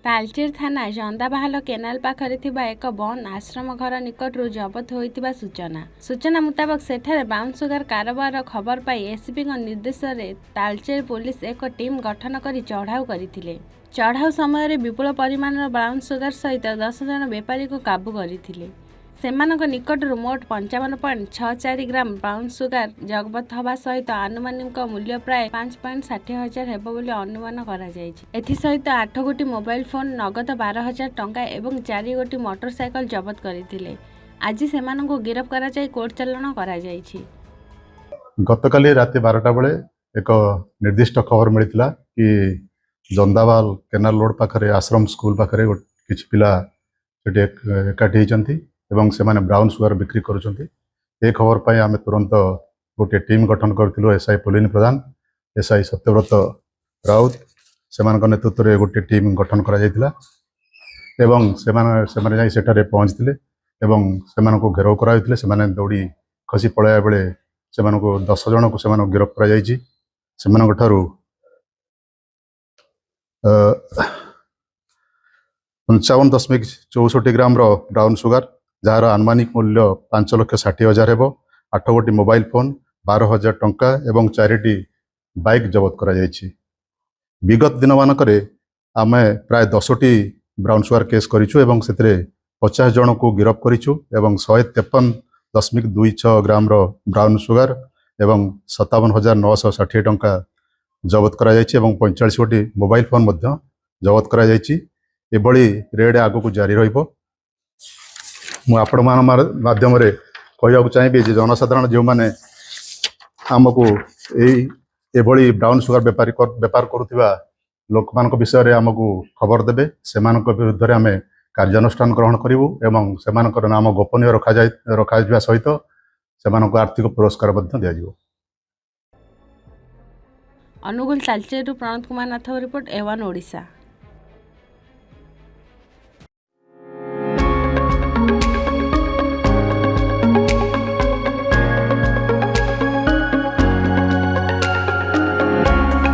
तालचेर थाना जंदाबाहाल केनाल पाखरे थिबा एक बंद आश्रम घर निकटरू जबत होइतिबा सूचना मुताबक सेठारे ब्राउन सुगर कारोबार खबर पाई एसपी निर्देश में तालचेर पुलिस एक टीम गठन कर चढ़ाऊ करथिले। चढ़ाऊ समय विपुल परिमाण ब्राउन सुगर सहित 10 जन बेपारी को काबू करथिले। सेमानक निकटरू मोट 55.64 ग्राम ब्राउन सुगर जबत हवा सहित आनुमानिक मूल्य प्राय 5.60 हेब बोली अनुमान करा जायछि। एथि सहित 8 गोटी मोबाइल फोन नगद 12,000 टंका एवं 4 गोटी मोटरसाइकल जबत करथिले। आज सेमानक गिरफ करा जाय कोर्ट चालाण करा जायछि। गतकाली राति 12टा बेले एक निर्दिष्ट खबर मिलता कि जंदावाल केनाल रोड पाखरे आश्रम स्कूल पाखरे किछि पिला एकाठी होइछन्ति एवं से माने ब्राउन सुगर बिक्री करुछन्ति। ए खबर पाई आमे तुरंत गोटे टीम गठन करथिलु। एसआई पुलिन प्रधान, एसआई सत्यव्रत राउत से नेतृत्व में गोटे टीम गठन करा जायतिला एवं से जाई सेठारे पहुंचथिले एवं से घेराव कराइथिले। से दौड़ी खसी पळाया बेले से 10 जन को से गिरफ्त करा जायछि। सेमानक ठारू 55.64 ग्राम ब्राउन सुगर जार आनुमानिक मूल्य 5,60,000 हेब, 8 गोटी मोबाइल फोन 12,000 टंका एवं 4टी बाइक जबत करा जायछि। विगत दिन मानकरे आमे प्राय 10टी ब्राउन सुगर केस करिछु एवं सेतरे 50 जन को गिरफ्त करिछु एवं 153.26 ग्राम ब्राउन सुगर एवं 57,960 टंका जबत करा जायछि एवं 45 गोटी मोबाइल फोन मध्य जबत करा जायछि। एभली रेड आगु को जारी रहिबो। मु आपण माध्यम कहवाक चाहिए जे जनसाधारण जो मैंने आमको एभली ब्राउन सुगर बेपार करुवा लोक मान विषय में आमको खबर देवे से विरुद्ध में आम कार्यानुष्ठान ग्रहण करूँ एवं से नाम गोपनीय रखा सहित से आर्थिक पुरस्कार दिज्व। अनुगुल तालचेर प्रणत कुमार नाथ रिपोर्ट A1 ओडिशा।